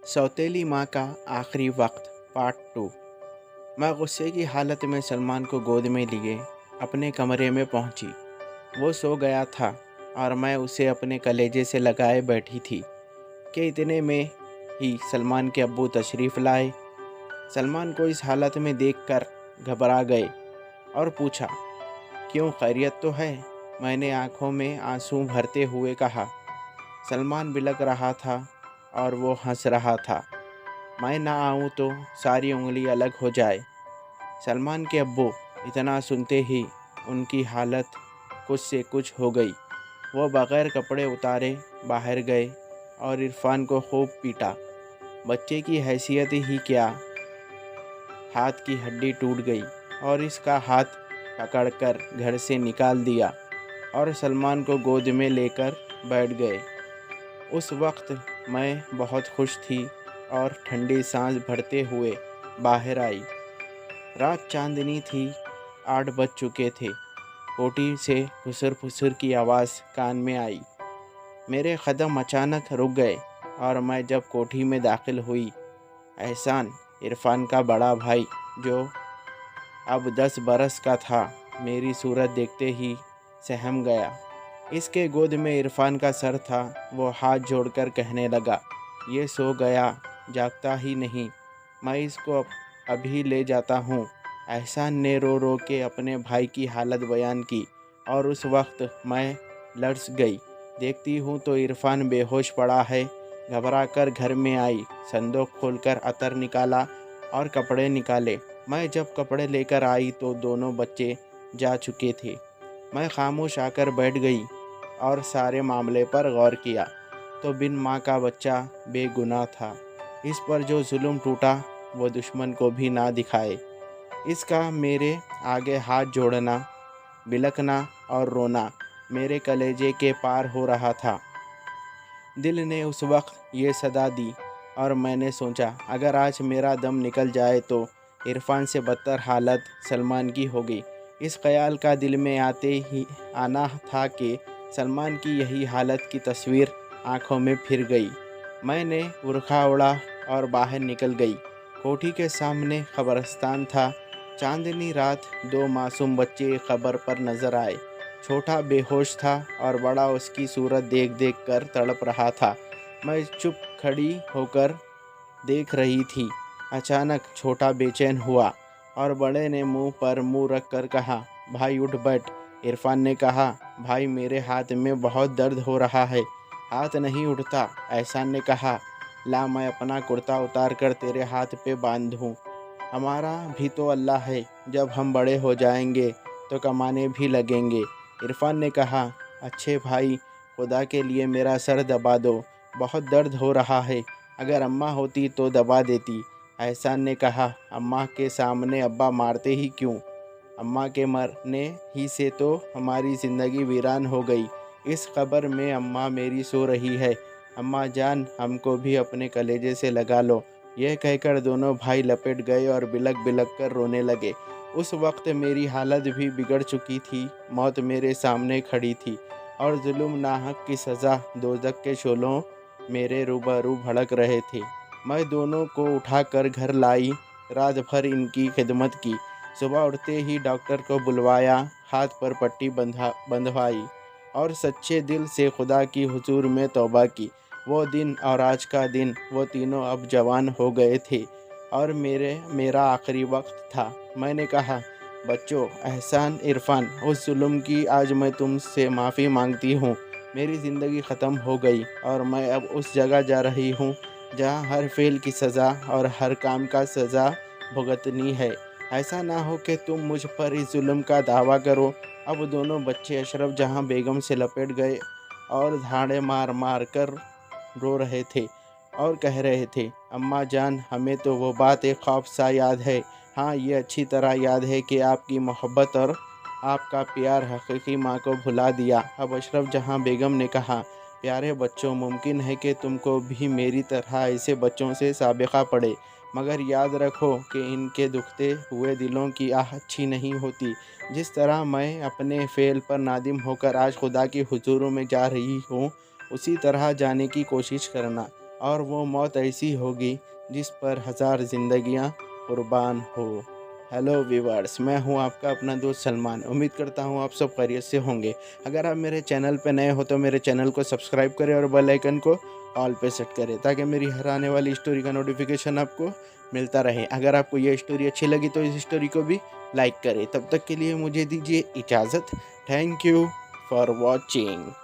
सौतेली माँ का आखिरी वक्त पार्ट 2। मैं गुस्से की हालत में सलमान को गोद में लिए अपने कमरे में पहुंची। वो सो गया था और मैं उसे अपने कलेजे से लगाए बैठी थी कि इतने में ही सलमान के अब्बू तशरीफ़ लाए। सलमान को इस हालत में देखकर घबरा गए और पूछा, क्यों, खैरियत तो है? मैंने आंखों में आंसू भरते हुए कहा। सलमान बिलख रहा था और वो हंस रहा था। मैं ना आऊँ तो सारी उंगली अलग हो जाए। सलमान के अब्बू इतना सुनते ही उनकी हालत कुछ से कुछ हो गई। वो बग़ैर कपड़े उतारे बाहर गए और इरफान को खूब पीटा। बच्चे की हैसियत ही क्या, हाथ की हड्डी टूट गई और इसका हाथ पकड़कर घर से निकाल दिया और सलमान को गोद में लेकर बैठ गए। उस वक्त मैं बहुत खुश थी और ठंडी सांस भरते हुए बाहर आई। रात चांदनी थी, 8 बज चुके थे। कोठी से फुसर फुसर की आवाज़ कान में आई। मेरे कदम अचानक रुक गए और मैं जब कोठी में दाखिल हुई, एहसान, इरफान का बड़ा भाई जो अब 10 बरस का था, मेरी सूरत देखते ही सहम गया। इसके गोद में इरफान का सर था। वो हाथ जोड़कर कहने लगा, ये सो गया, जागता ही नहीं, मैं इसको अभी ले जाता हूँ। एहसान ने रो रो के अपने भाई की हालत बयान की और उस वक्त मैं लर्ज़ गई। देखती हूँ तो इरफान बेहोश पड़ा है। घबरा कर घर में आई, संदूक खोलकर अतर निकाला और कपड़े निकाले। मैं जब कपड़े लेकर आई तो दोनों बच्चे जा चुके थे। मैं खामोश आकर बैठ गई और सारे मामले पर गौर किया तो बिन माँ का बच्चा बेगुनाह था। इस पर जो जुल्म टूटा वो दुश्मन को भी ना दिखाए। इसका मेरे आगे हाथ जोड़ना, बिलखना और रोना मेरे कलेजे के पार हो रहा था। दिल ने उस वक्त ये सदा दी और मैंने सोचा, अगर आज मेरा दम निकल जाए तो इरफान से बदतर हालत सलमान की होगी। इस ख्याल का दिल में आते ही आना था कि सलमान की यही हालत की तस्वीर आंखों में फिर गई। मैंने बुरखा ओढ़ा और बाहर निकल गई। कोठी के सामने कब्रिस्तान था। चांदनी रात 2 मासूम बच्चे खबर पर नजर आए। छोटा बेहोश था और बड़ा उसकी सूरत देख देख कर तड़प रहा था। मैं चुप खड़ी होकर देख रही थी। अचानक छोटा बेचैन हुआ और बड़े ने मुंह पर मुंह रख कर कहा, भाई उठ बैठ। इरफान ने कहा, भाई मेरे हाथ में बहुत दर्द हो रहा है। हाथ नहीं उठता। एहसान ने कहा, ला मैं अपना कुर्ता उतार कर तेरे हाथ पे बांध दूँ। हमारा भी तो अल्लाह है, जब हम बड़े हो जाएंगे तो कमाने भी लगेंगे। इरफान ने कहा, अच्छे भाई, खुदा के लिए मेरा सर दबा दो, बहुत दर्द हो रहा है। अगर अम्मा होती तो दबा देती। एहसान ने कहा, अम्मा के सामने अब्बा मारते ही क्यों? अम्मा के मरने ही से तो हमारी ज़िंदगी वीरान हो गई। इस कब्र में अम्मा मेरी सो रही है। अम्मा जान, हमको भी अपने कलेजे से लगा लो। यह कहकर दोनों भाई लपेट गए और बिलख बिलख कर रोने लगे। उस वक्त मेरी हालत भी बिगड़ चुकी थी। मौत मेरे सामने खड़ी थी और जुल्म नाहक की सज़ा दोज़ख के शोलों मेरे रूबरू भड़क रहे थे। मैं दोनों को उठाकर घर लाई, रात भर इनकी खिदमत की। सुबह उठते ही डॉक्टर को बुलवाया, हाथ पर पट्टी बंधवाई और सच्चे दिल से खुदा की हुजूर में तौबा की। वो दिन और आज का दिन, वो तीनों अब जवान हो गए थे और मेरा आखिरी वक्त था। मैंने कहा, बच्चों, एहसान, इरफान, उस जुल्म की आज मैं तुमसे माफ़ी मांगती हूँ। मेरी ज़िंदगी ख़त्म हो गई और मैं अब उस जगह जा रही हूँ जहाँ हर फेल की सज़ा और हर काम का सज़ा भुगतनी है। ऐसा ना हो कि तुम मुझ पर इस जुल्म का दावा करो। अब दोनों बच्चे अशरफ जहाँ बेगम से लपेट गए और धाड़े मार मार कर रो रहे थे और कह रहे थे, अम्मा जान, हमें तो वो बात एक ख्वाब सा याद है। हाँ, ये अच्छी तरह याद है कि आपकी मोहब्बत और आपका प्यार हकीकी माँ को भुला दिया। अब अशरफ जहाँ बेगम ने कहा, प्यारे बच्चों, मुमकिन है कि तुमको भी मेरी तरह ऐसे बच्चों से साबिक़ा पड़े, मगर याद रखो कि इनके दुखते हुए दिलों की आह अच्छी नहीं होती। जिस तरह मैं अपने फ़ेल पर नादिम होकर आज खुदा की हुजूर में जा रही हूँ, उसी तरह जाने की कोशिश करना। اور وہ موت ایسی ہوگی جس پر 1000 زندگیاں قربان ہو۔ ہیلو ویورز، میں ہوں آپ کا اپنا دوست سلمان۔ امید کرتا ہوں آپ سب خیریت سے ہوں گے۔ اگر آپ میرے چینل پہ نئے ہو تو میرے چینل کو سبسکرائب کریں اور بیل آئیکن کو آل پہ سیٹ کریں تاکہ میری ہر آنے والی اسٹوری کا نوٹیفیکیشن آپ کو ملتا رہے۔ اگر آپ کو یہ اسٹوری اچھی لگی تو اس اسٹوری کو بھی لائک کریں۔ تب تک کے لیے مجھے دیجیے اجازت۔ Thank you for watching.